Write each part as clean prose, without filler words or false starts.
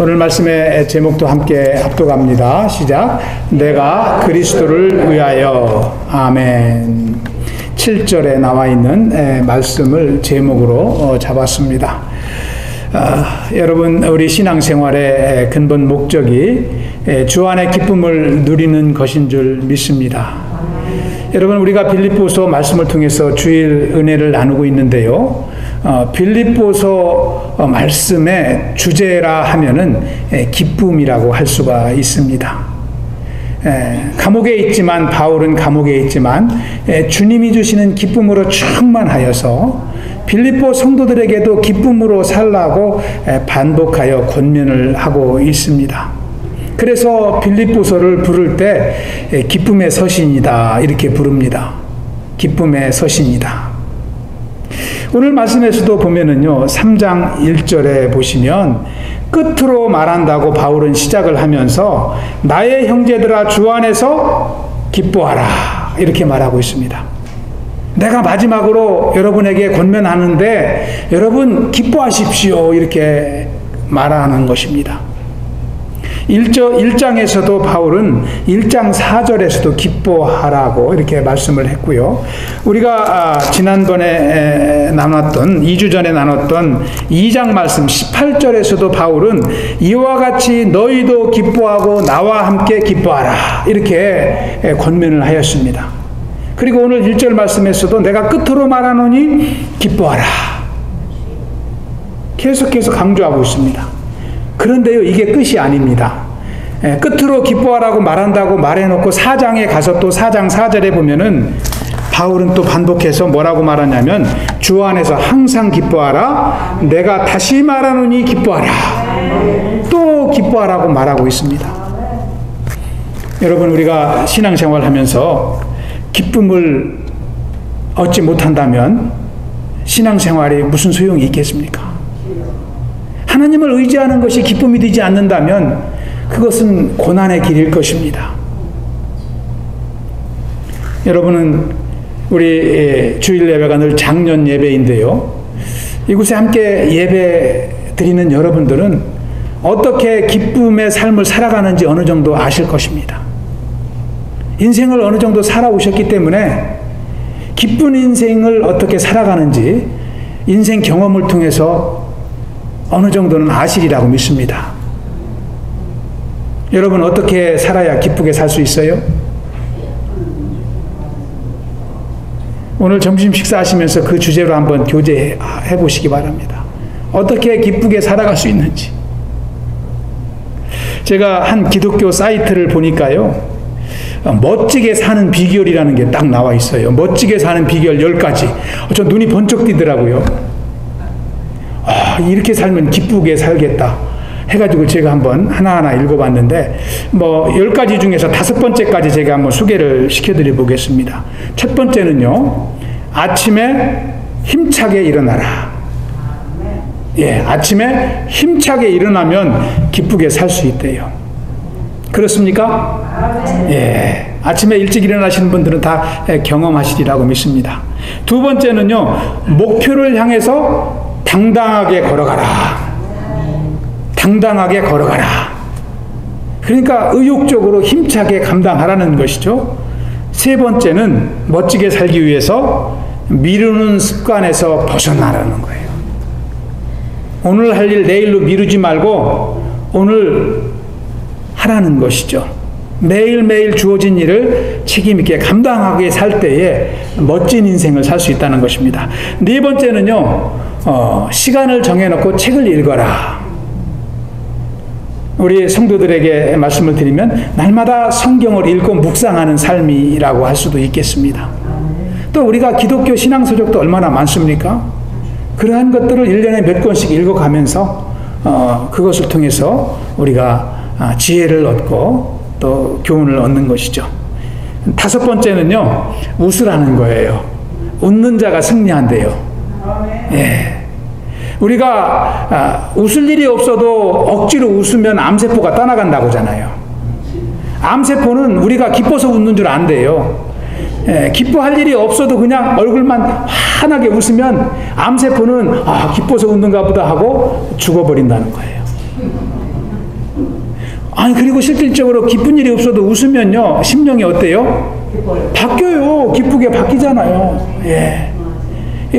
오늘 말씀의 제목도 함께 합독합니다. 시작. 내가 그리스도를 위하여. 아멘. 7절에 나와 있는 말씀을 제목으로 잡았습니다. 여러분, 우리 신앙생활의 근본 목적이 주 안의 기쁨을 누리는 것인 줄 믿습니다. 여러분, 우리가 빌립보서 말씀을 통해서 주일 은혜를 나누고 있는데요. 빌립보서 말씀의 주제라 하면은 기쁨이라고 할 수가 있습니다. 감옥에 있지만, 바울은 감옥에 있지만 주님이 주시는 기쁨으로 충만하여서 빌립보 성도들에게도 기쁨으로 살라고 반복하여 권면을 하고 있습니다. 그래서 빌립보서를 부를 때 기쁨의 서신이다 이렇게 부릅니다. 기쁨의 서신이다. 오늘 말씀에서도 보면은요, 3장 1절에 보시면 끝으로 말한다고 바울은 시작을 하면서 나의 형제들아 주 안에서 기뻐하라 이렇게 말하고 있습니다. 내가 마지막으로 여러분에게 권면하는데 여러분 기뻐하십시오 이렇게 말하는 것입니다. 1장에서도 바울은 1장 4절에서도 기뻐하라고 이렇게 말씀을 했고요. 우리가 지난번에 나눴던 2주 전에 나눴던 2장 말씀 18절에서도 바울은 이와 같이 너희도 기뻐하고 나와 함께 기뻐하라 이렇게 권면을 하였습니다. 그리고 오늘 1절 말씀에서도 내가 끝으로 말하노니 기뻐하라 계속해서 강조하고 있습니다. 그런데요, 이게 끝이 아닙니다. 끝으로 기뻐하라고 말한다고 말해놓고 4장에 가서 또 4장 4절에 보면은 바울은 또 반복해서 뭐라고 말하냐면 주 안에서 항상 기뻐하라 내가 다시 말하노니 기뻐하라 또 기뻐하라고 말하고 있습니다. 여러분, 우리가 신앙생활 하면서 기쁨을 얻지 못한다면 신앙생활이 무슨 소용이 있겠습니까? 하나님을 의지하는 것이 기쁨이 되지 않는다면 그것은 고난의 길일 것입니다. 여러분은 우리 주일 예배가 늘 장년 예배인데요. 이곳에 함께 예배 드리는 여러분들은 어떻게 기쁨의 삶을 살아가는지 어느 정도 아실 것입니다. 인생을 어느 정도 살아오셨기 때문에 기쁜 인생을 어떻게 살아가는지 인생 경험을 통해서 어느 정도는 아시리라고 믿습니다. 여러분, 어떻게 살아야 기쁘게 살 수 있어요? 오늘 점심 식사하시면서 그 주제로 한번 교제해 보시기 바랍니다. 어떻게 기쁘게 살아갈 수 있는지. 제가 한 기독교 사이트를 보니까요, 멋지게 사는 비결이라는 게 딱 나와 있어요. 멋지게 사는 비결 10가지. 저 눈이 번쩍 띄더라고요. 이렇게 살면 기쁘게 살겠다 해가지고 제가 한번 하나하나 읽어봤는데 10가지 중에서 5번째까지 제가 한번 소개를 시켜드려 보겠습니다. 첫 번째는요, 아침에 힘차게 일어나라. 아침에 힘차게 일어나면 기쁘게 살 수 있대요. 그렇습니까? 아침에 일찍 일어나시는 분들은 다 경험하시리라고 믿습니다. 두 번째는요, 목표를 향해서 당당하게 걸어가라. 당당하게 걸어가라. 그러니까 의욕적으로 힘차게 감당하라는 것이죠. 세 번째는 멋지게 살기 위해서 미루는 습관에서 벗어나라는 거예요. 오늘 할 일 내일로 미루지 말고 오늘 하라는 것이죠. 매일매일 주어진 일을 책임있게 감당하게 살 때에 멋진 인생을 살 수 있다는 것입니다. 네 번째는요, 시간을 정해놓고 책을 읽어라. 우리 성도들에게 말씀을 드리면 날마다 성경을 읽고 묵상하는 삶이라고 할 수도 있겠습니다. 또 우리가 기독교 신앙서적도 얼마나 많습니까? 그러한 것들을 1년에 몇 권씩 읽어가면서 그것을 통해서 우리가 지혜를 얻고 또 교훈을 얻는 것이죠. 다섯 번째는요, 웃으라는 거예요. 웃는 자가 승리한대요. 우리가 웃을 일이 없어도 억지로 웃으면 암세포가 떠나간다고 하잖아요. 암세포는 우리가 기뻐서 웃는 줄 안대요. 기뻐할 일이 없어도 그냥 얼굴만 환하게 웃으면 암세포는 기뻐서 웃는가 보다 하고 죽어버린다는 거예요. 아니, 그리고 실질적으로 기쁜 일이 없어도 웃으면요, 심령이 어때요? 바뀌어요. 기쁘게 바뀌잖아요. 예.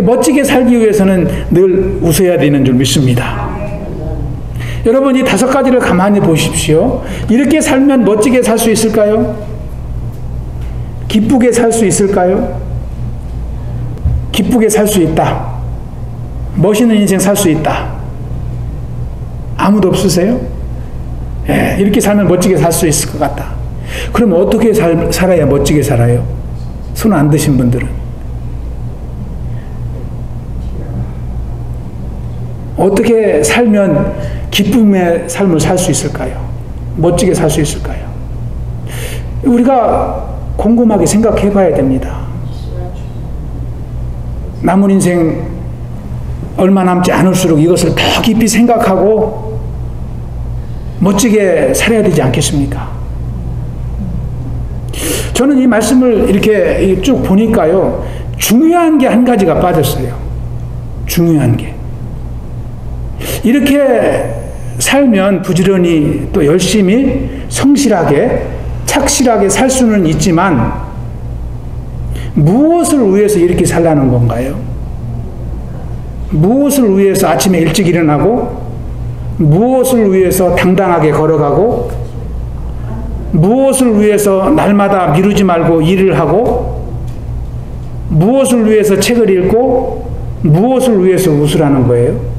멋지게 살기 위해서는 늘 웃어야 되는 줄 믿습니다. 여러분, 이 5가지를 가만히 보십시오. 이렇게 살면 멋지게 살 수 있을까요? 기쁘게 살 수 있을까요? 기쁘게 살 수 있다. 멋있는 인생 살 수 있다. 아무도 없으세요? 예, 이렇게 살면 멋지게 살 수 있을 것 같다. 그럼 어떻게 살아야 멋지게 살아요? 손 안 드신 분들은. 어떻게 살면 기쁨의 삶을 살 수 있을까요? 멋지게 살 수 있을까요? 우리가 곰곰하게 생각해 봐야 됩니다. 남은 인생 얼마 남지 않을수록 이것을 더 깊이 생각하고 멋지게 살아야 되지 않겠습니까? 저는 이 말씀을 이렇게 쭉 보니까요, 중요한 게 한 가지가 빠졌어요. 중요한 게. 이렇게 살면 부지런히 또 열심히 성실하게 착실하게 살 수는 있지만 무엇을 위해서 이렇게 살라는 건가요? 무엇을 위해서 아침에 일찍 일어나고, 무엇을 위해서 당당하게 걸어가고, 무엇을 위해서 날마다 미루지 말고 일을 하고, 무엇을 위해서 책을 읽고, 무엇을 위해서 웃으라는 거예요?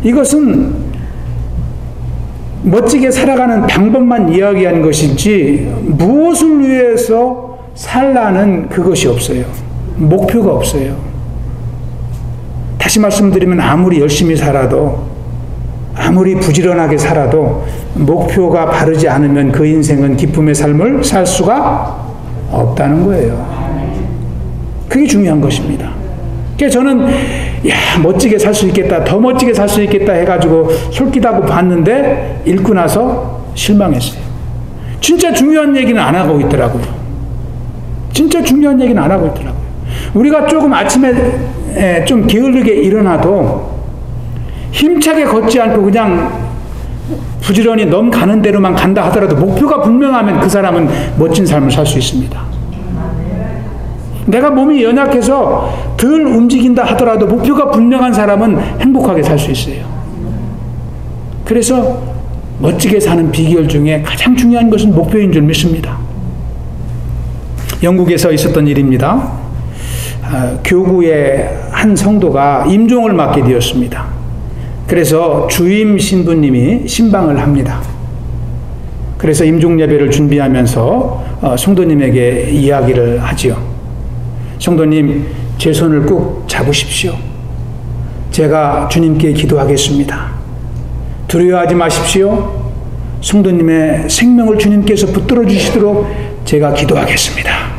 이것은 멋지게 살아가는 방법만 이야기하는 것이지 무엇을 위해서 살라는 그것이 없어요. 목표가 없어요. 다시 말씀드리면 아무리 열심히 살아도, 아무리 부지런하게 살아도 목표가 바르지 않으면 그 인생은 기쁨의 삶을 살 수가 없다는 거예요. 그게 중요한 것입니다. 그래서 저는 멋지게 살 수 있겠다, 더 멋지게 살 수 있겠다 해가지고 솔깃하고 봤는데 읽고 나서 실망했어요. 진짜 중요한 얘기는 안 하고 있더라고요. 진짜 중요한 얘기는 안 하고 있더라고요. 우리가 조금 아침에 좀 게으르게 일어나도 힘차게 걷지 않고 그냥 부지런히 넘가는 대로만 간다 하더라도 목표가 분명하면 그 사람은 멋진 삶을 살 수 있습니다. 내가 몸이 연약해서 덜 움직인다 하더라도 목표가 분명한 사람은 행복하게 살 수 있어요. 그래서 멋지게 사는 비결 중에 가장 중요한 것은 목표인 줄 믿습니다. 영국에서 있었던 일입니다. 교구의 한 성도가 임종을 맡게 되었습니다. 그래서 주임 신부님이 신방을 합니다. 그래서 임종 예배를 준비하면서 성도님에게 이야기를 하지요. 성도님, 제 손을 꼭 잡으십시오. 제가 주님께 기도하겠습니다. 두려워하지 마십시오. 성도님의 생명을 주님께서 붙들어 주시도록 제가 기도하겠습니다.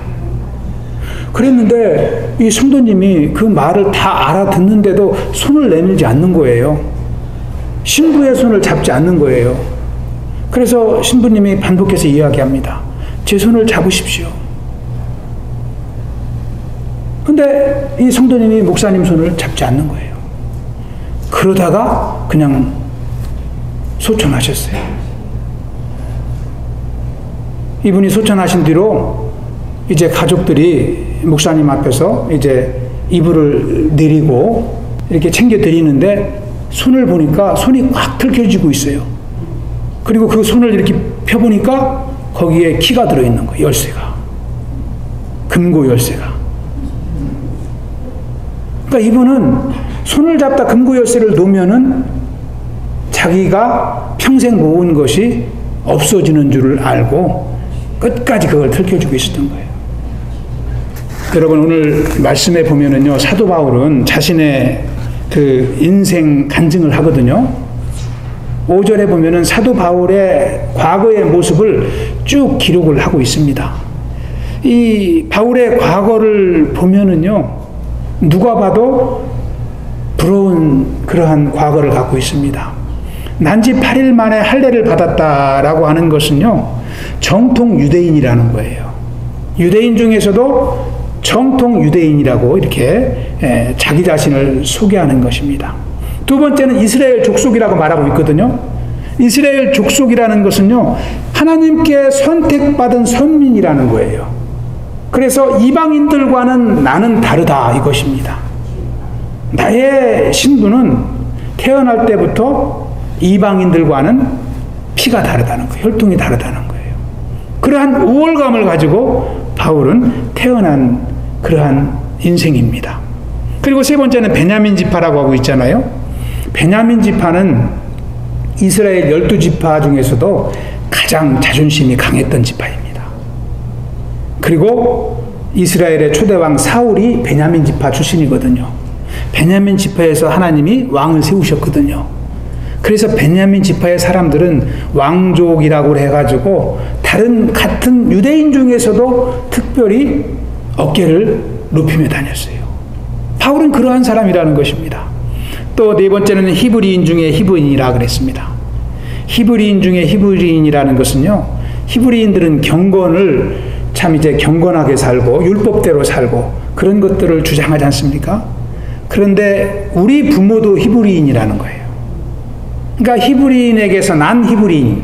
그랬는데 이 성도님이 그 말을 다 알아듣는데도 손을 내밀지 않는 거예요. 신부의 손을 잡지 않는 거예요. 그래서 신부님이 반복해서 이야기합니다. 제 손을 잡으십시오. 근데 이 성도님이 목사님 손을 잡지 않는 거예요. 그러다가 그냥 소천하셨어요. 이분이 소천하신 뒤로 이제 가족들이 목사님 앞에서 이제 이불을 내리고 이렇게 챙겨 드리는데 손을 보니까 손이 꽉 들켜지고 있어요. 그리고 그 손을 이렇게 펴보니까 거기에 키가 들어있는 거예요. 열쇠가. 금고 열쇠가. 그러니까 이분은 손을 잡다 금고 열쇠를 놓으면은 자기가 평생 모은 것이 없어지는 줄을 알고 끝까지 그걸 들켜주고 있었던 거예요. 여러분, 오늘 말씀에 보면은요, 사도 바울은 자신의 그 인생 간증을 하거든요. 5절에 보면은 사도 바울의 과거의 모습을 쭉 기록을 하고 있습니다. 이 바울의 과거를 보면은요, 누가 봐도 부러운 그러한 과거를 갖고 있습니다. 난지 8일 만에 할례를 받았다라고 하는 것은요, 정통 유대인이라는 거예요. 유대인 중에서도 정통 유대인이라고 이렇게 자기 자신을 소개하는 것입니다. 두 번째는 이스라엘 족속이라고 말하고 있거든요. 이스라엘 족속이라는 것은요, 하나님께 선택받은 선민이라는 거예요. 그래서 이방인들과는 나는 다르다 이것입니다. 나의 신분은 태어날 때부터 이방인들과는 피가 다르다는 거예요. 혈통이 다르다는 거예요. 그러한 우월감을 가지고 바울은 태어난 그러한 인생입니다. 그리고 세 번째는 베냐민 지파라고 하고 있잖아요. 베냐민 지파는 이스라엘 12지파 중에서도 가장 자존심이 강했던 지파입니다. 그리고 이스라엘의 초대왕 사울이 베냐민 지파 출신이거든요. 베냐민 지파에서 하나님이 왕을 세우셨거든요. 그래서 베냐민 지파의 사람들은 왕족이라고 해가지고 다른 같은 유대인 중에서도 특별히 어깨를 높이며 다녔어요. 바울은 그러한 사람이라는 것입니다. 또 네 번째는 히브리인 중에 히브리인이라 그랬습니다. 히브리인 중에 히브리인이라는 것은요, 히브리인들은 경건을 참 이제 경건하게 살고 율법대로 살고 그런 것들을 주장하지 않습니까? 그런데 우리 부모도 히브리인이라는 거예요. 그러니까 히브리인에게서 난 히브리인,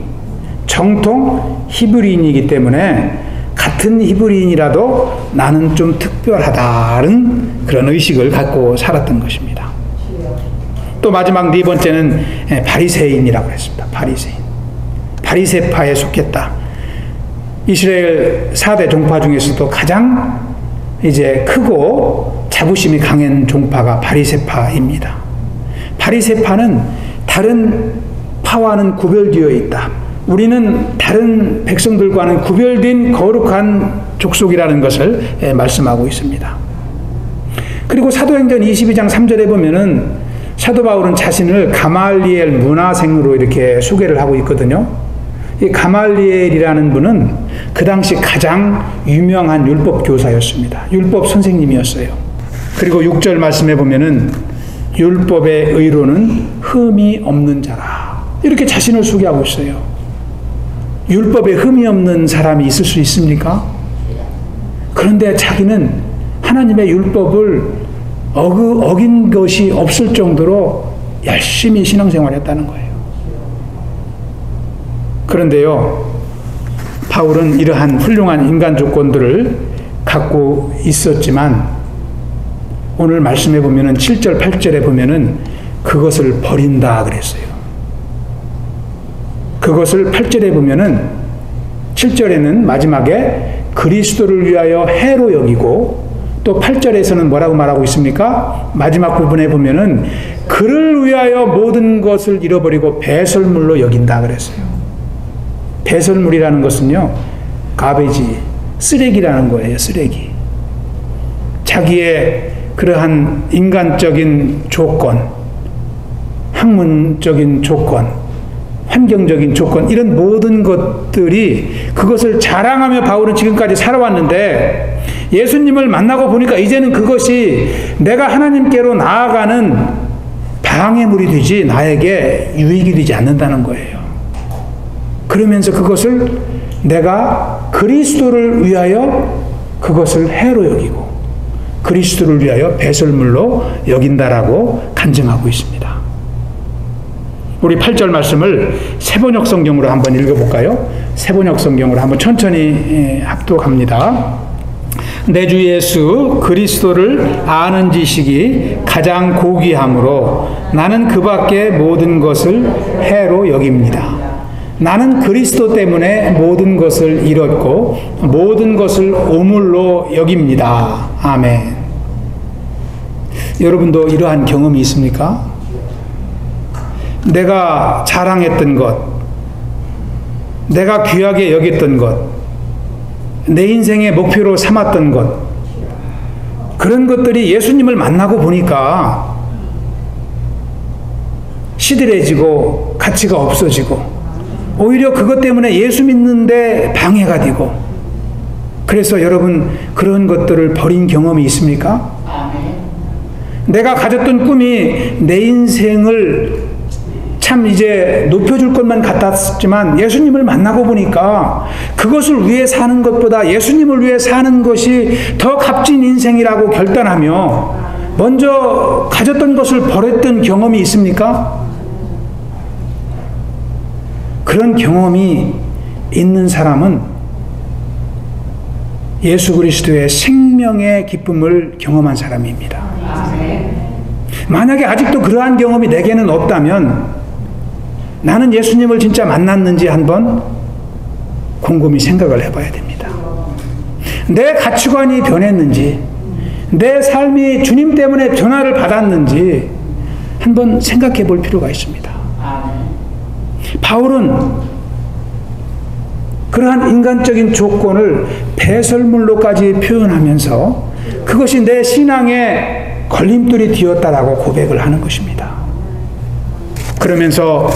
정통 히브리인이기 때문에 같은 히브리인이라도 나는 좀 특별하다는 그런 의식을 갖고 살았던 것입니다. 또 마지막 네 번째는 바리새인이라고 했습니다. 바리새인. 바리새파에 속했다. 이스라엘 4대 종파 중에서도 가장 이제 크고 자부심이 강한 종파가 바리새파입니다. 바리새파는 다른 파와는 구별되어 있다. 우리는 다른 백성들과는 구별된 거룩한 족속이라는 것을 말씀하고 있습니다. 그리고 사도행전 22장 3절에 보면은 사도 바울은 자신을 가말리엘 문화생으로 이렇게 소개를 하고 있거든요. 이 가말리엘이라는 분은 그 당시 가장 유명한 율법 교사였습니다. 율법 선생님이었어요. 그리고 6절 말씀에 보면은 율법의 의로는 흠이 없는 자라. 이렇게 자신을 소개하고 있어요. 율법에 흠이 없는 사람이 있을 수 있습니까? 그런데 자기는 하나님의 율법을 어긴 것이 없을 정도로 열심히 신앙생활을 했다는 거예요. 그런데요, 바울은 이러한 훌륭한 인간 조건들을 갖고 있었지만 오늘 말씀해 보면은 7절, 8절에 보면은 그것을 버린다 그랬어요. 그것을 8절에 보면은 7절에는 마지막에 그리스도를 위하여 해로 여기고 또 8절에서는 뭐라고 말하고 있습니까? 마지막 부분에 보면은 그를 위하여 모든 것을 잃어버리고 배설물로 여긴다 그랬어요. 배설물이라는 것은요, 가베지, 쓰레기라는 거예요. 쓰레기. 자기의 그러한 인간적인 조건, 학문적인 조건, 환경적인 조건, 이런 모든 것들이 그것을 자랑하며 바울은 지금까지 살아왔는데 예수님을 만나고 보니까 이제는 그것이 내가 하나님께로 나아가는 방해물이 되지 나에게 유익이 되지 않는다는 거예요. 그러면서 그것을 내가 그리스도를 위하여 그것을 해로 여기고 그리스도를 위하여 배설물로 여긴다라고 간증하고 있습니다. 우리 8절 말씀을 세번역 성경으로 한번 읽어볼까요? 세번역 성경으로 한번 천천히 합독합니다. 내 주 예수 그리스도를 아는 지식이 가장 고귀함으로 나는 그 밖에 모든 것을 해로 여깁니다. 나는 그리스도 때문에 모든 것을 잃었고 모든 것을 오물로 여깁니다. 아멘. 여러분도 이러한 경험이 있습니까? 내가 자랑했던 것, 내가 귀하게 여겼던 것, 내 인생의 목표로 삼았던 것, 그런 것들이 예수님을 만나고 보니까 시들해지고 가치가 없어지고 오히려 그것 때문에 예수 믿는데 방해가 되고, 그래서 여러분 그런 것들을 버린 경험이 있습니까? 내가 가졌던 꿈이 내 인생을 참 이제 높여줄 것만 같았지만 예수님을 만나고 보니까 그것을 위해 사는 것보다 예수님을 위해 사는 것이 더 값진 인생이라고 결단하며 먼저 가졌던 것을 버렸던 경험이 있습니까? 그런 경험이 있는 사람은 예수 그리스도의 생명의 기쁨을 경험한 사람입니다. 만약에 아직도 그러한 경험이 내게는 없다면 나는 예수님을 진짜 만났는지 한번 곰곰이 생각을 해봐야 됩니다. 내 가치관이 변했는지, 내 삶이 주님 때문에 변화를 받았는지 한번 생각해 볼 필요가 있습니다. 바울은 그러한 인간적인 조건을 배설물로까지 표현하면서 그것이 내 신앙의 걸림돌이 되었다라고 고백을 하는 것입니다. 그러면서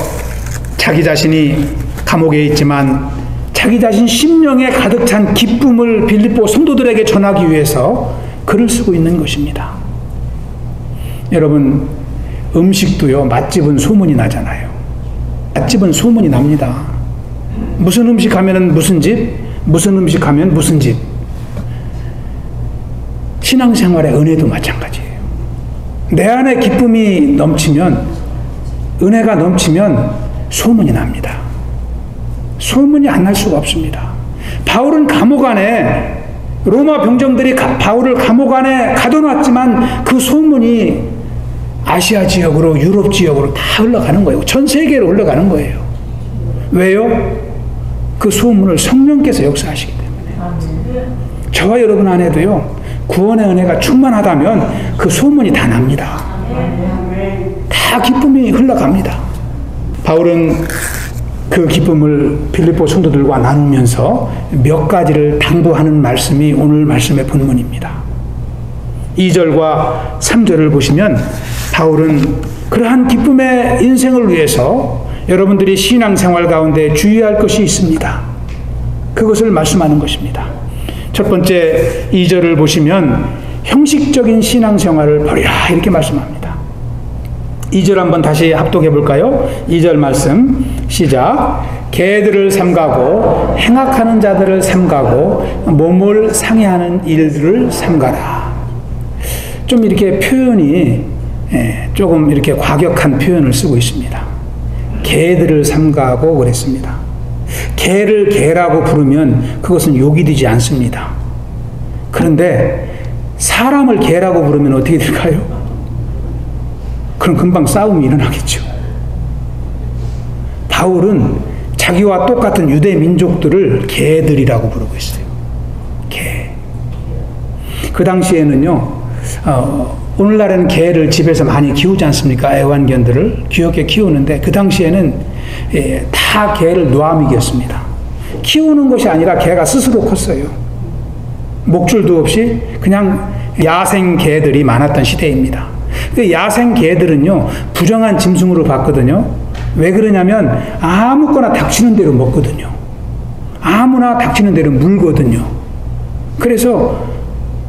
자기 자신이 감옥에 있지만 자기 자신 심령에 가득 찬 기쁨을 빌립보 성도들에게 전하기 위해서 글을 쓰고 있는 것입니다. 여러분, 음식도요, 맛집은 소문이 나잖아요. 맛집은 소문이 납니다. 무슨 음식 하면은 무슨 집, 무슨 음식 하면 무슨 집. 신앙생활의 은혜도 마찬가지예요. 내 안에 기쁨이 넘치면, 은혜가 넘치면 소문이 납니다. 소문이 안 날 수가 없습니다. 바울은 감옥 안에, 로마 병정들이 바울을 감옥 안에 가둬놨지만 그 소문이 아시아 지역으로, 유럽 지역으로 다 흘러가는 거예요. 전 세계로 흘러가는 거예요. 왜요? 그 소문을 성령께서 역사하시기 때문에. 저와 여러분 안에도요, 구원의 은혜가 충만하다면 그 소문이 다 납니다. 다 기쁨이 흘러갑니다. 바울은 그 기쁨을 빌립보 성도들과 나누면서 몇 가지를 당부하는 말씀이 오늘 말씀의 본문입니다. 2절과 3절을 보시면 바울은 그러한 기쁨의 인생을 위해서 여러분들이 신앙생활 가운데 주의할 것이 있습니다. 그것을 말씀하는 것입니다. 첫 번째 2절을 보시면 형식적인 신앙생활을 버리라 이렇게 말씀합니다. 2절 한번 다시 합독해 볼까요? 2절 말씀 시작. 개들을 삼가고 행악하는 자들을 삼가고 몸을 상해하는 일들을 삼가라. 좀 이렇게 표현이 조금 이렇게 과격한 표현을 쓰고 있습니다. 개들을 삼가고 그랬습니다. 개를 개라고 부르면 그것은 욕이 되지 않습니다. 그런데 사람을 개라고 부르면 어떻게 될까요? 그럼 금방 싸움이 일어나겠죠. 바울은 자기와 똑같은 유대 민족들을 개들이라고 부르고 있어요. 개. 그 당시에는요, 오늘날에는 개를 집에서 많이 키우지 않습니까? 애완견들을 귀엽게 키우는데 그 당시에는 다 개를 노아먹였습니다. 키우는 것이 아니라 개가 스스로 컸어요. 목줄도 없이 그냥 야생 개들이 많았던 시대입니다. 그 야생 개들은요, 부정한 짐승으로 봤거든요. 왜 그러냐면 아무거나 닥치는 대로 먹거든요. 아무나 닥치는 대로 물거든요. 그래서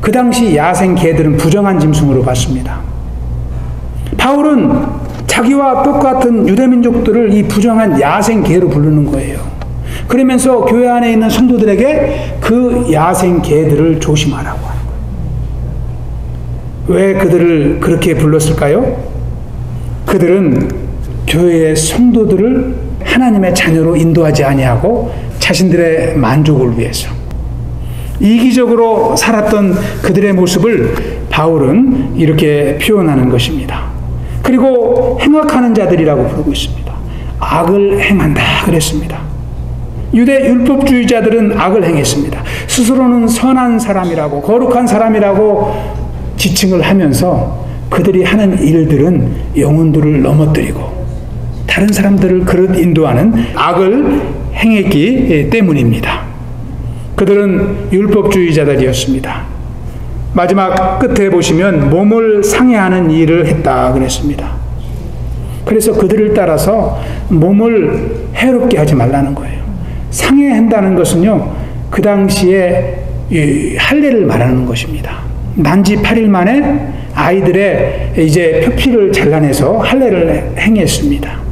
그 당시 야생 개들은 부정한 짐승으로 봤습니다. 바울은 자기와 똑같은 유대민족들을 이 부정한 야생 개로 부르는 거예요. 그러면서 교회 안에 있는 성도들에게 그 야생 개들을 조심하라고 하는 거예요. 왜 그들을 그렇게 불렀을까요? 그들은 교회의 성도들을 하나님의 자녀로 인도하지 아니하고 자신들의 만족을 위해서 이기적으로 살았던 그들의 모습을 바울은 이렇게 표현하는 것입니다. 그리고 행악하는 자들이라고 부르고 있습니다. 악을 행한다 그랬습니다. 유대 율법주의자들은 악을 행했습니다. 스스로는 선한 사람이라고 거룩한 사람이라고 지칭을 하면서 그들이 하는 일들은 영혼들을 넘어뜨리고 다른 사람들을 그릇 인도하는 악을 행했기 때문입니다. 그들은 율법주의자들이었습니다. 마지막 끝에 보시면 몸을 상해하는 일을 했다 그랬습니다. 그래서 그들을 따라서 몸을 해롭게 하지 말라는 거예요. 상해한다는 것은요, 그 당시에 할례를 말하는 것입니다. 난지 8일 만에 아이들의 이제 표피를 잘라내서 할례를 행했습니다.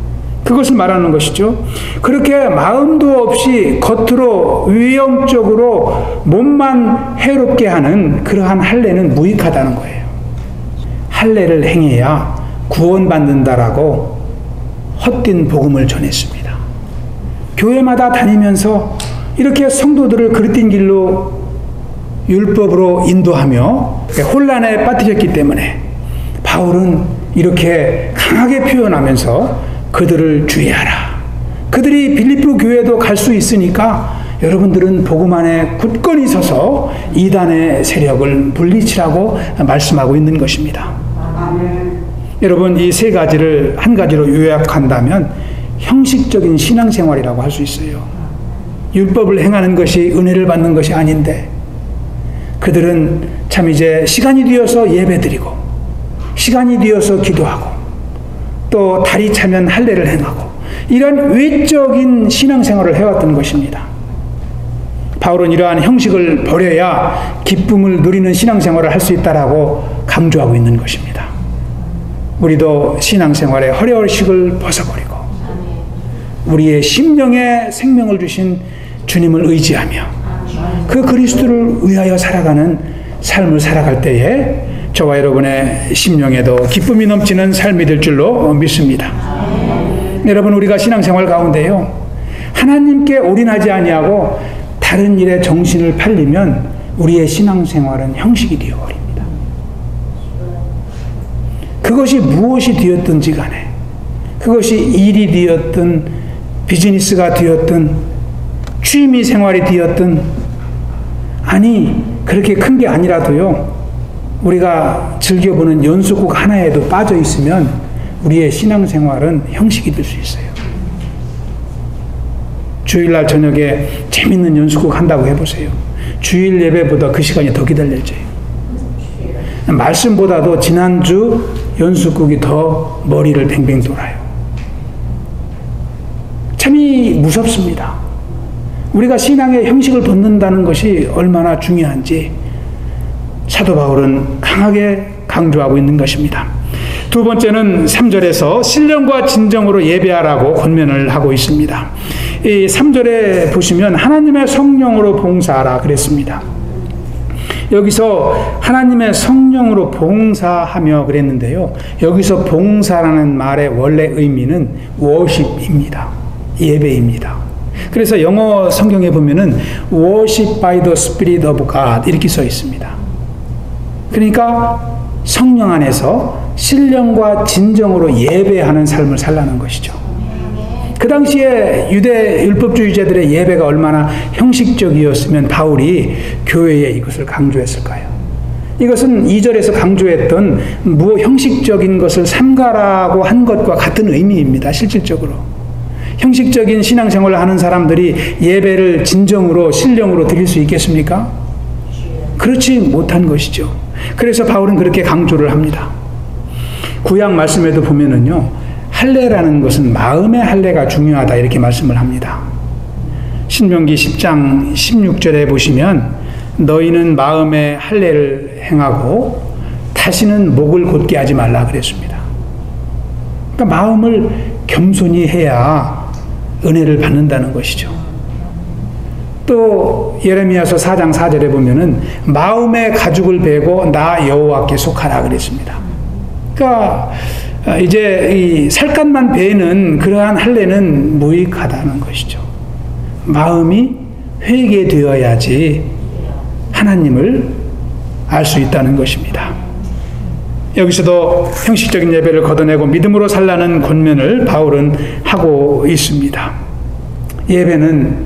그것을 말하는 것이죠. 그렇게 마음도 없이 겉으로 위험적으로 몸만 해롭게 하는 그러한 할례는 무익하다는 거예요. 할례를 행해야 구원받는다라고 헛된 복음을 전했습니다. 교회마다 다니면서 이렇게 성도들을 그릇된 길로 율법으로 인도하며 혼란에 빠뜨렸기 때문에 바울은 이렇게 강하게 표현하면서 그들을 주의하라. 그들이 빌립보 교회도 갈 수 있으니까 여러분들은 복음 안에 굳건히 서서 이단의 세력을 물리치라고 말씀하고 있는 것입니다. 여러분, 이 세 가지를 한 가지로 요약한다면 형식적인 신앙생활이라고 할 수 있어요. 율법을 행하는 것이 은혜를 받는 것이 아닌데 그들은 참 이제 시간이 되어서 예배드리고 시간이 되어서 기도하고 또 달이 차면 할례를 행하고 이런 외적인 신앙생활을 해왔던 것입니다. 바울은 이러한 형식을 버려야 기쁨을 누리는 신앙생활을 할 수 있다라고 강조하고 있는 것입니다. 우리도 신앙생활의 허례허식을 벗어버리고 우리의 심령에 생명을 주신 주님을 의지하며 그 그리스도를 위하여 살아가는 삶을 살아갈 때에 저와 여러분의 심령에도 기쁨이 넘치는 삶이 될 줄로 믿습니다. 여러분, 우리가 신앙생활 가운데요 하나님께 올인하지 아니하고 다른 일에 정신을 팔리면 우리의 신앙생활은 형식이 되어버립니다. 그것이 무엇이 되었든지 간에 그것이 일이 되었든 비즈니스가 되었든 취미 생활이 되었든 아니 그렇게 큰 게 아니라도요 우리가 즐겨보는 연수국 하나에도 빠져 있으면 우리의 신앙생활은 형식이 될 수 있어요. 주일날 저녁에 재밌는 연수국 한다고 해보세요. 주일 예배보다 그 시간이 더 기다려져요. 말씀보다도 지난주 연수국이 더 머리를 뱅뱅 돌아요. 참이 무섭습니다. 우리가 신앙의 형식을 벗는다는 것이 얼마나 중요한지 사도 바울은 강하게 강조하고 있는 것입니다. 두 번째는 3절에서 신령과 진정으로 예배하라고 권면을 하고 있습니다. 이 3절에 보시면 하나님의 성령으로 봉사하라 그랬습니다. 여기서 하나님의 성령으로 봉사하며 그랬는데요. 여기서 봉사라는 말의 원래 의미는 worship입니다. 예배입니다. 그래서 영어 성경에 보면은 worship by the Spirit of God 이렇게 써 있습니다. 그러니까 성령 안에서 신령과 진정으로 예배하는 삶을 살라는 것이죠. 그 당시에 유대 율법주의자들의 예배가 얼마나 형식적이었으면 바울이 교회에 이것을 강조했을까요? 이것은 2절에서 강조했던 형식적인 것을 삼가라고 한 것과 같은 의미입니다. 실질적으로. 형식적인 신앙생활을 하는 사람들이 예배를 진정으로 신령으로 드릴 수 있겠습니까? 그렇지 못한 것이죠. 그래서 바울은 그렇게 강조를 합니다. 구약 말씀에도 보면은요. 할례라는 것은 마음의 할례가 중요하다 이렇게 말씀을 합니다. 신명기 10장 16절에 보시면 너희는 마음의 할례를 행하고 다시는 목을 곧게 하지 말라 그랬습니다. 그러니까 마음을 겸손히 해야 은혜를 받는다는 것이죠. 또 예레미야서 4장 4절에 보면은 마음의 가죽을 베고 나 여호와께 속하라 그랬습니다. 그러니까 이제 이 살갗만 베는 그러한 할례는 무익하다는 것이죠. 마음이 회개되어야지 하나님을 알 수 있다는 것입니다. 여기서도 형식적인 예배를 걷어내고 믿음으로 살라는 권면을 바울은 하고 있습니다. 예배는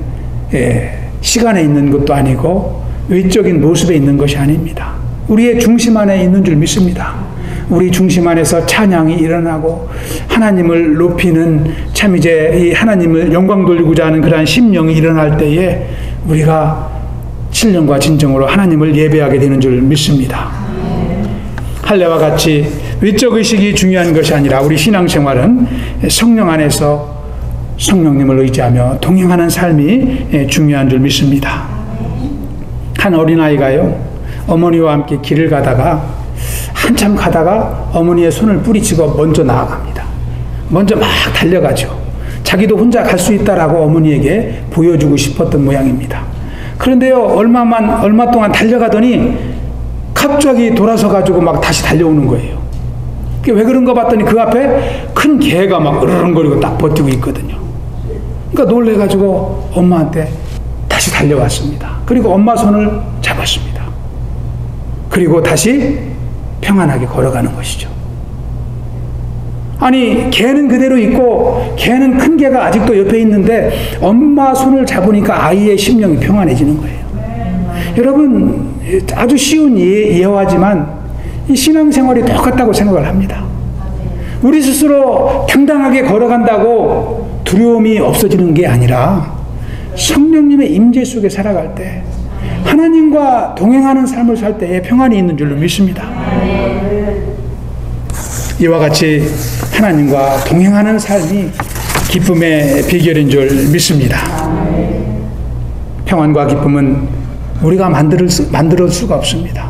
시간에 있는 것도 아니고 외적인 모습에 있는 것이 아닙니다. 우리의 중심 안에 있는 줄 믿습니다. 우리 중심 안에서 찬양이 일어나고 하나님을 높이는 참 이제 이 하나님을 영광 돌리고자 하는 그러한 심령이 일어날 때에 우리가 신령과 진정으로 하나님을 예배하게 되는 줄 믿습니다. 할례와 같이 외적 의식이 중요한 것이 아니라 우리 신앙생활은 성령 안에서 성령님을 의지하며 동행하는 삶이 중요한 줄 믿습니다. 한 어린아이가요 어머니와 함께 길을 가다가 한참 가다가 어머니의 손을 뿌리치고 먼저 나아갑니다. 먼저 막 달려가죠. 자기도 혼자 갈 수 있다라고 어머니에게 보여주고 싶었던 모양입니다. 그런데요 얼마 동안 달려가더니 갑자기 돌아서 가지고 막 다시 달려오는 거예요. 왜 그런가 봤더니 그 앞에 큰 개가 막 으르렁거리고 딱 버티고 있거든요. 그러니까 놀래가지고 엄마한테 다시 달려왔습니다. 그리고 엄마 손을 잡았습니다. 그리고 다시 평안하게 걸어가는 것이죠. 아니, 개는 그대로 있고 개는 큰 개가 아직도 옆에 있는데 엄마 손을 잡으니까 아이의 심령이 평안해지는 거예요. 여러분, 아주 쉬운 예화지만 이 신앙생활이 똑같다고 생각을 합니다. 우리 스스로 당당하게 걸어간다고 두려움이 없어지는 게 아니라 성령님의 임재 속에 살아갈 때, 하나님과 동행하는 삶을 살 때에 평안이 있는 줄로 믿습니다. 이와 같이 하나님과 동행하는 삶이 기쁨의 비결인 줄 믿습니다. 평안과 기쁨은 우리가 만들 수가 없습니다.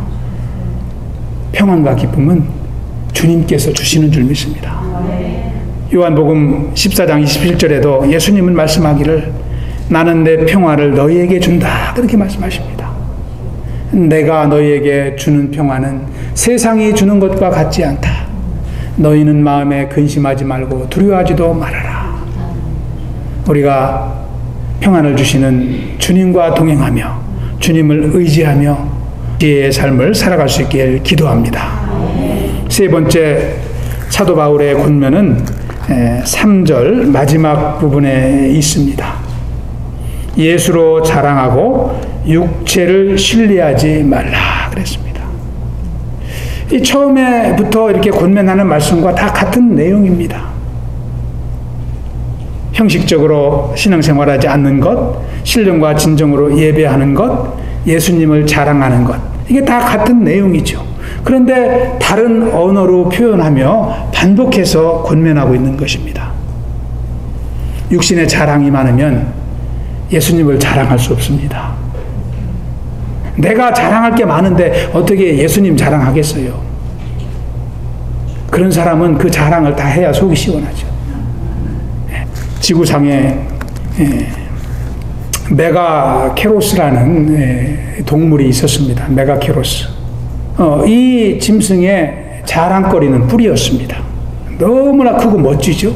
평안과 기쁨은 주님께서 주시는 줄 믿습니다. 요한복음 14장 27절에도 예수님은 말씀하기를 나는 내 평화를 너희에게 준다, 그렇게 말씀하십니다. 내가 너희에게 주는 평화는 세상이 주는 것과 같지 않다. 너희는 마음에 근심하지 말고 두려워하지도 말아라. 우리가 평안을 주시는 주님과 동행하며 주님을 의지하며 지혜의 삶을 살아갈 수 있길 기도합니다. 세 번째, 사도 바울의 권면은 3절 마지막 부분에 있습니다. 예수로 자랑하고 육체를 신뢰하지 말라 그랬습니다. 이 처음에부터 이렇게 권면하는 말씀과 다 같은 내용입니다. 형식적으로 신앙생활하지 않는 것, 신령과 진정으로 예배하는 것, 예수님을 자랑하는 것, 이게 다 같은 내용이죠. 그런데 다른 언어로 표현하며 반복해서 권면하고 있는 것입니다. 육신의 자랑이 많으면 예수님을 자랑할 수 없습니다. 내가 자랑할 게 많은데 어떻게 예수님 자랑하겠어요? 그런 사람은 그 자랑을 다 해야 속이 시원하죠. 지구상에 메가케로스라는 동물이 있었습니다. 메가케로스. 이 짐승의 자랑거리는 뿔이었습니다. 너무나 크고 멋지죠.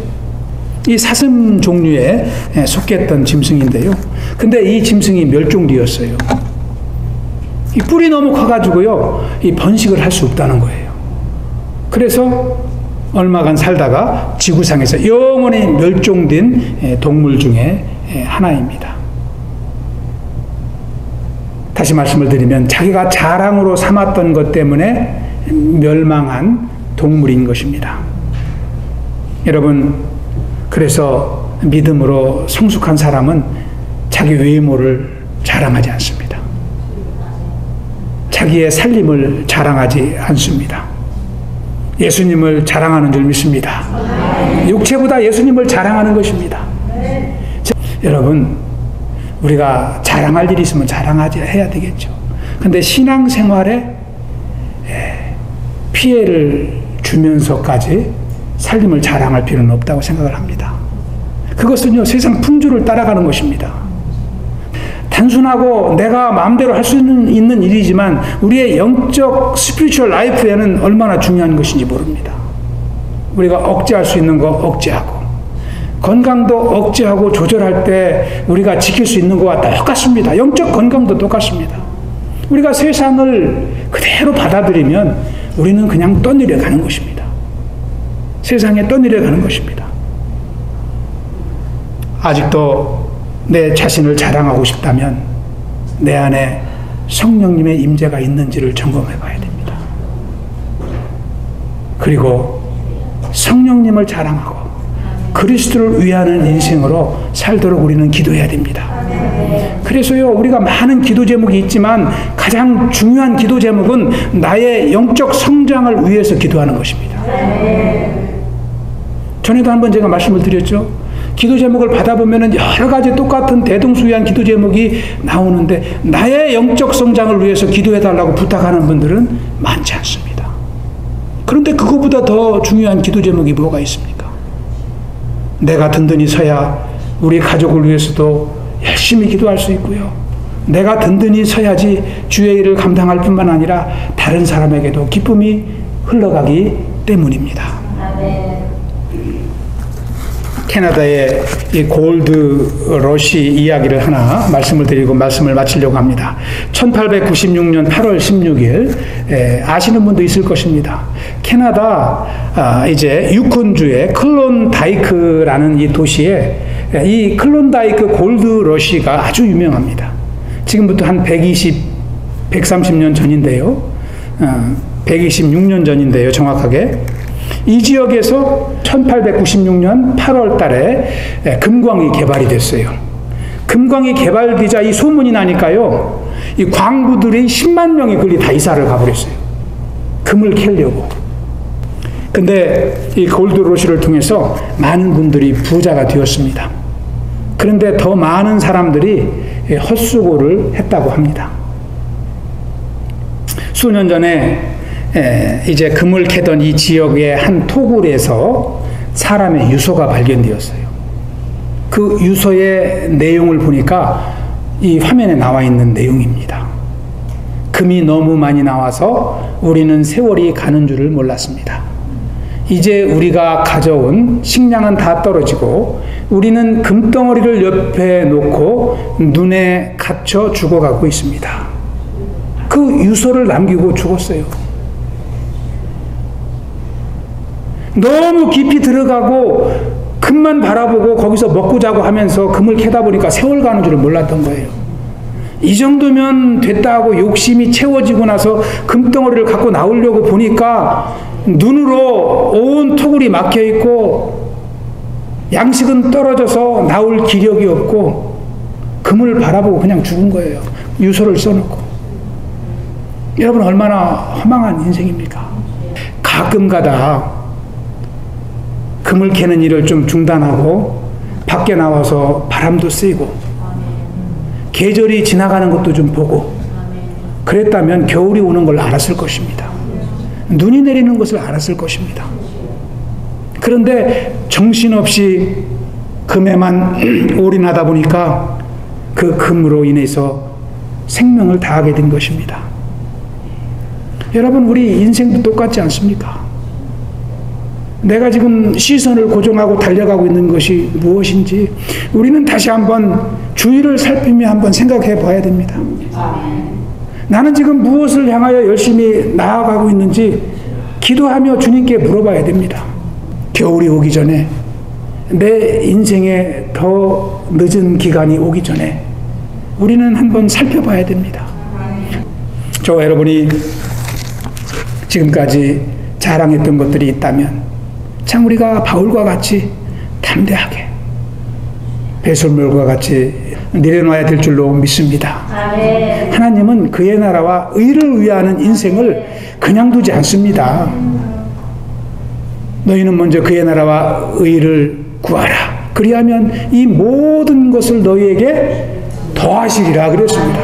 이 사슴 종류에 속했던 짐승인데요. 근데 이 짐승이 멸종되었어요. 이 뿔이 너무 커가지고요, 이 번식을 할 수 없다는 거예요. 그래서 얼마간 살다가 지구상에서 영원히 멸종된 동물 중에 하나입니다. 다시 말씀을 드리면 자기가 자랑으로 삼았던 것 때문에 멸망한 동물인 것입니다. 여러분, 그래서 믿음으로 성숙한 사람은 자기 외모를 자랑하지 않습니다. 자기의 살림을 자랑하지 않습니다. 예수님을 자랑하는 줄 믿습니다. 육체보다 예수님을 자랑하는 것입니다. 여러분, 우리가 자랑할 일이 있으면 해야 되겠죠. 근데 신앙생활에 피해를 주면서까지 살림을 자랑할 필요는 없다고 생각을 합니다. 그것은요, 세상 풍조를 따라가는 것입니다. 단순하고 내가 마음대로 할 수 있는 일이지만 우리의 영적 스피리추얼 라이프에는 얼마나 중요한 것인지 모릅니다. 우리가 억제할 수 있는 거 억제하고, 건강도 억제하고 조절할 때 우리가 지킬 수 있는 것과 똑같습니다. 영적 건강도 똑같습니다. 우리가 세상을 그대로 받아들이면 우리는 그냥 떠내려가는 것입니다. 세상에 떠내려가는 것입니다. 아직도 내 자신을 자랑하고 싶다면 내 안에 성령님의 임재가 있는지를 점검해 봐야 됩니다. 그리고 성령님을 자랑하고 그리스도를 위하는 인생으로 살도록 우리는 기도해야 됩니다. 그래서요, 우리가 많은 기도 제목이 있지만 가장 중요한 기도 제목은 나의 영적 성장을 위해서 기도하는 것입니다. 전에도 한번 제가 말씀을 드렸죠. 기도 제목을 받아보면 여러 가지 똑같은 대동소이한 기도 제목이 나오는데 나의 영적 성장을 위해서 기도해달라고 부탁하는 분들은 많지 않습니다. 그런데 그거보다 더 중요한 기도 제목이 뭐가 있습니까? 내가 든든히 서야 우리 가족을 위해서도 열심히 기도할 수 있고요. 내가 든든히 서야지 주의 일을 감당할 뿐만 아니라 다른 사람에게도 기쁨이 흘러가기 때문입니다. 캐나다의 이 골드 러시 이야기를 하나 말씀을 드리고 말씀을 마치려고 합니다. 1896년 8월 16일 아시는 분도 있을 것입니다. 캐나다 이제 유콘주의 클론다이크라는 이 도시에 이 클론다이크 골드 러시가 아주 유명합니다. 지금부터 한 130년 전인데요. 126년 전인데요, 정확하게. 이 지역에서 1896년 8월 달에 금광이 개발이 됐어요. 금광이 개발되자 이 소문이 나니까요, 이 광부들이 10만 명이 거기 다 이사를 가버렸어요. 금을 캐려고. 근데 이 골드러시를 통해서 많은 분들이 부자가 되었습니다. 그런데 더 많은 사람들이 헛수고를 했다고 합니다. 수년 전에 이제 금을 캐던 이 지역의 한 토굴에서 사람의 유서가 발견되었어요. 그 유서의 내용을 보니까 이 화면에 나와 있는 내용입니다. 금이 너무 많이 나와서 우리는 세월이 가는 줄을 몰랐습니다. 이제 우리가 가져온 식량은 다 떨어지고 우리는 금덩어리를 옆에 놓고 눈에 갇혀 죽어가고 있습니다. 그 유서를 남기고 죽었어요. 너무 깊이 들어가고 금만 바라보고 거기서 먹고 자고 하면서 금을 캐다 보니까 세월 가는 줄을 몰랐던 거예요. 이 정도면 됐다고 욕심이 채워지고 나서 금덩어리를 갖고 나오려고 보니까 눈으로 온 토굴이 막혀있고 양식은 떨어져서 나올 기력이 없고 금을 바라보고 그냥 죽은 거예요. 유서를 써놓고. 여러분, 얼마나 허망한 인생입니까? 가끔가다 금을 캐는 일을 좀 중단하고 밖에 나와서 바람도 쐬고 계절이 지나가는 것도 좀 보고 그랬다면 겨울이 오는 걸 알았을 것입니다. 눈이 내리는 것을 알았을 것입니다. 그런데 정신없이 금에만 올인하다 보니까 그 금으로 인해서 생명을 다하게 된 것입니다. 여러분, 우리 인생도 똑같지 않습니까? 내가 지금 시선을 고정하고 달려가고 있는 것이 무엇인지 우리는 다시 한번 주위를 살피며 한번 생각해 봐야 됩니다. 나는 지금 무엇을 향하여 열심히 나아가고 있는지 기도하며 주님께 물어봐야 됩니다. 겨울이 오기 전에, 내 인생에 더 늦은 기간이 오기 전에 우리는 한번 살펴봐야 됩니다. 저와 여러분이 지금까지 자랑했던 것들이 있다면 참 우리가 바울과 같이 담대하게 배설물과 같이 내려놔야 될 줄로 믿습니다. 하나님은 그의 나라와 의를 위하는 인생을 그냥 두지 않습니다. 너희는 먼저 그의 나라와 의를 구하라. 그리하면 이 모든 것을 너희에게 더하시리라 그랬습니다.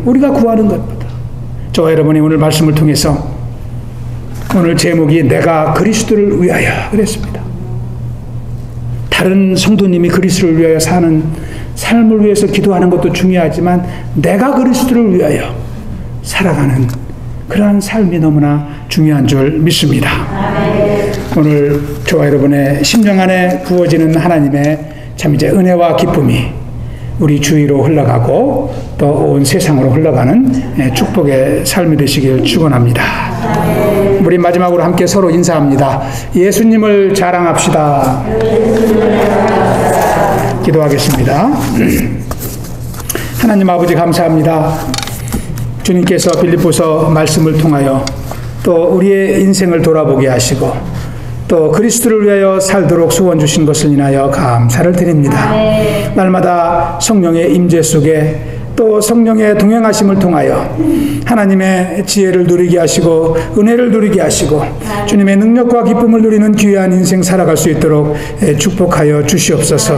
우리가 구하는 것보다. 저와 여러분이 오늘 말씀을 통해서 오늘 제목이 내가 그리스도를 위하여 그랬습니다. 다른 성도님이 그리스도를 위하여 사는 삶을 위해서 기도하는 것도 중요하지만 내가 그리스도를 위하여 살아가는 그러한 삶이 너무나 중요한 줄 믿습니다. 오늘 저와 여러분의 심령 안에 부어지는 하나님의 참 이제 은혜와 기쁨이 우리 주위로 흘러가고 또 온 세상으로 흘러가는 축복의 삶이 되시길 축원합니다. 우리 마지막으로 함께 서로 인사합니다. 예수님을 자랑합시다. 기도하겠습니다. 하나님 아버지 감사합니다. 주님께서 빌립보서 말씀을 통하여 또 우리의 인생을 돌아보게 하시고 또 그리스도를 위하여 살도록 소원 주신 것을 인하여 감사를 드립니다. 날마다 성령의 임재 속에 또 성령의 동행하심을 통하여 하나님의 지혜를 누리게 하시고 은혜를 누리게 하시고 주님의 능력과 기쁨을 누리는 귀한 인생 살아갈 수 있도록 축복하여 주시옵소서.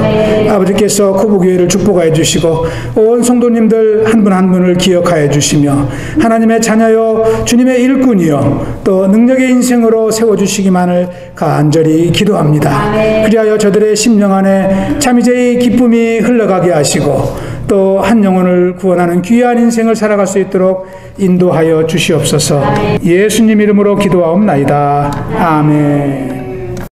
아버지께서 코브교회를 축복하여 주시고 온 성도님들 한 분 한 분을 기억하여 주시며 하나님의 자녀여 주님의 일꾼이요 또 능력의 인생으로 세워주시기만을 간절히 기도합니다. 그리하여 저들의 심령 안에 참 이제 이 기쁨이 흘러가게 하시고 또 한 영혼을 구원하는 귀한 인생을 살아갈 수 있도록 인도하여 주시옵소서. 예수님 이름으로 기도하옵나이다. 아멘.